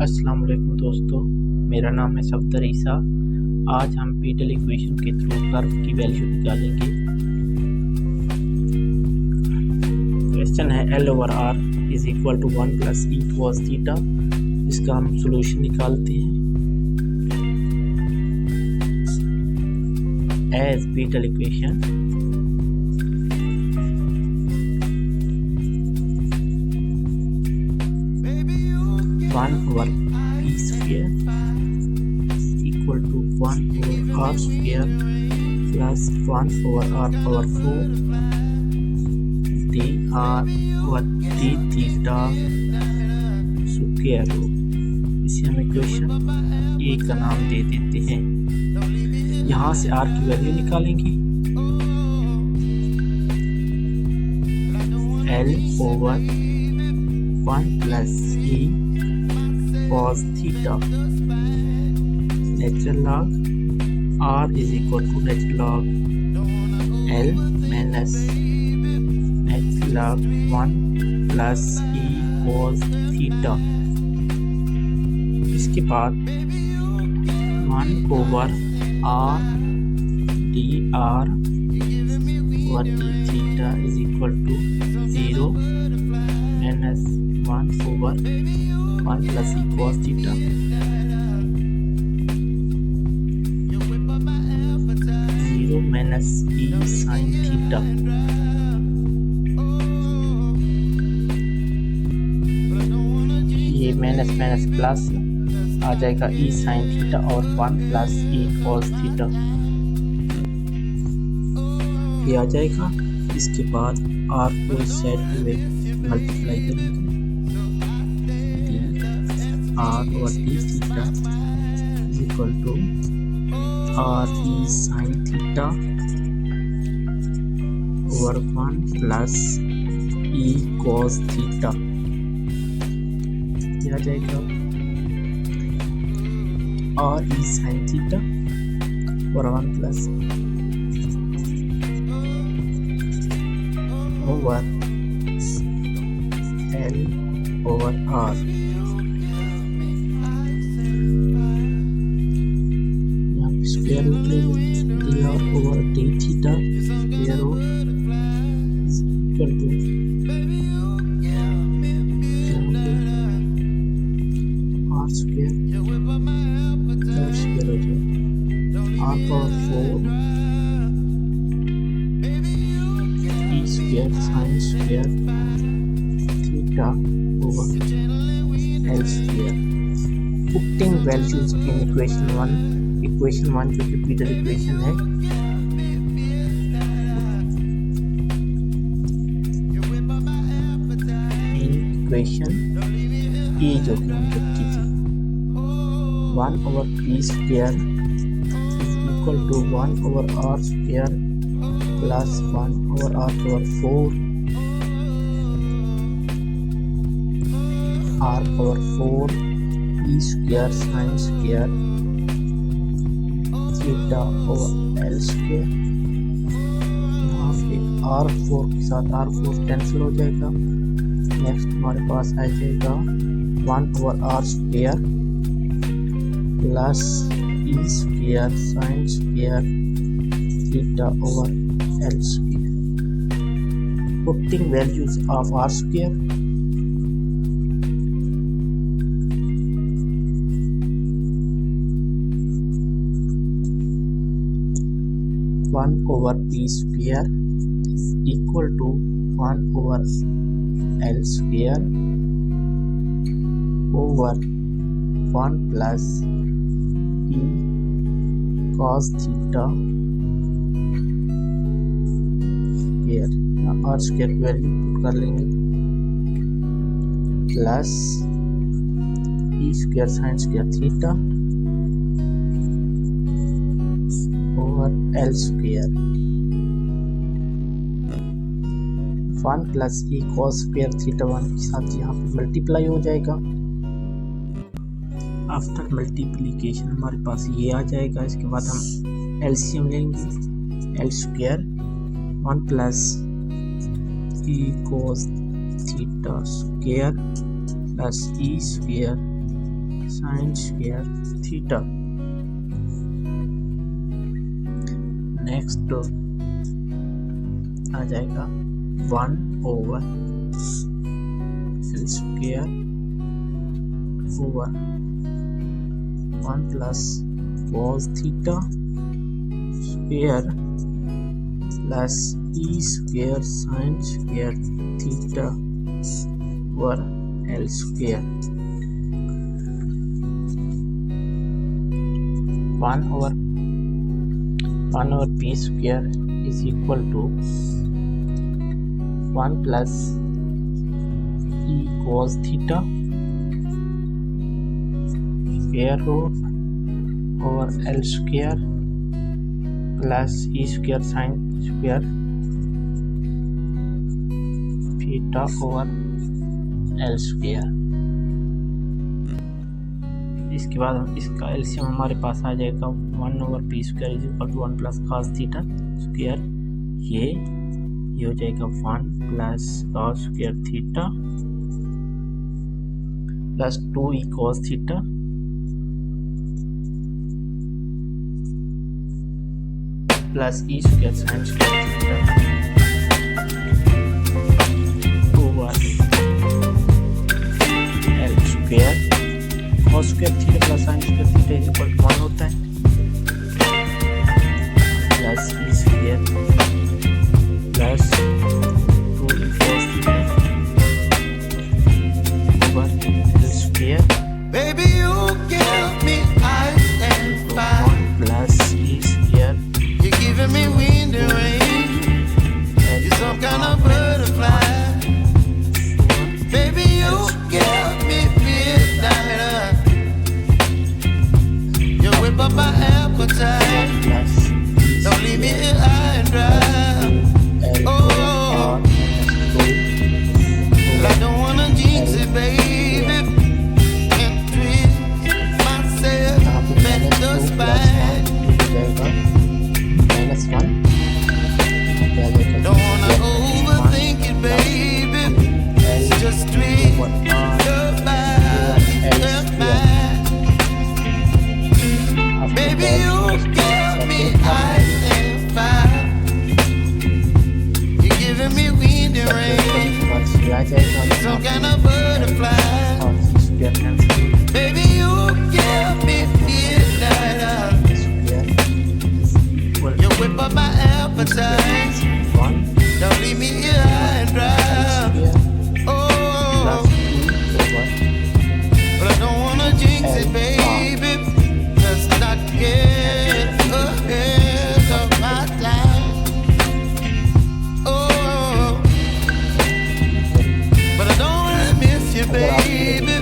अस्सलाम वालेकुम दोस्तों, मेरा नाम है सफदर ईसा। आज हम पेडल इक्वेशन के थ्रू कर्व की वैल्यू निकालेंगे। क्वेश्चन है L/R is equal to 1 plus E cos theta. इसका हम सोल्यूशन निकालते हैं। As pedal equation one over P square equal to 1 over are square plus 1 over are power 4 d are over D theta square हो। इसे हम equation ए का नाम दे देते हैं। यहाँ से आर की वैल्यू निकालेंगे। L over 1 plus E cos theta natural log r is equal to natural log L minus natural log 1 plus e cos theta। इसके बाद 1 over r dr over d theta is equal to 0 minus 1 over 1 plus e cos theta 0 minus e sin theta। ये minus minus plus आ जाएगा e sin theta और 1 plus e cos theta ये आ जाएगा। इसके बाद r को इस साइड पे मल्टीप्लाई करेंगे। r over d theta is equal to r e sin theta over 1 plus e cos theta ये आ जाएगा। r e sin theta over 1 plus over L over r। Square root लेंगे। D are over D theta square root is equal to R square third square हो जाएगा R power 4 E square sine square theta over L square. Putting values in equation 1 जो कि pedal equation है, equation A जो कि हम लिखी थी 1 over P square is equal to 1 over are square plus 1 over are power 4 R power 4 E square sine square theta over L square. यहाँ पे R4 के साथ R4 कैंसिल हो जाएगा। नेक्स्ट हमारे पास आ जाएगा 1 over are square plus E square sine square theta over L square. Putting values of r square 1 over p square is equal to 1 over l square over 1 plus e cos theta square। r square की value put कर लेंगे plus e square sin square theta L square 1 plus E cos square theta 1 के साथ यहाँ पे multiply हो जाएगा। After multiplication हमारे पास ये आ जाएगा। इसके बाद हम एलसीएम लेंगे। एल स्क्वायर 1 प्लस ई कॉस थीटा स्क्वायर प्लस ई square sin square theta. Next आ जाएगा 1/L square over 1 plus cos theta square plus e square sin square theta over L square 1 over p square is equal to 1 plus e cos theta square root over L square plus e square sin square theta over L square। इसके बाद हम इसका LCM हमारे पास आ जाएगा 1 over p square is equal to 1 plus cos theta square, ये हो जाएगा 1 plus cos square theta plus 2e cos theta plus e square sin square theta over L square. cos square theta plus sin square theta is equal to 1 होता है plus e square plus 2e cos theta over L square. Baby, you give me ice and fire. Plus e square You're giving me wind and rain. You're some kind of butterfly. Baby, you give me midnight. You whip up my appetite. Plus Don't leave me here high and dry. Oh, well, I don't wanna jinx it, baby. And twist myself at the spine. Minus 1 Don't wanna overthink it, baby. Just twist your body and mine. Baby, you give me ice and fire. You're giving me wind and rain. Some kind of butterfly. Baby, you give me midnight. You whip up my appetite. Don't leave me here high and dry. Oh, but I don't wanna jinx it, baby. Let's not get ahead of my time. Oh, but I don't wanna miss you, baby.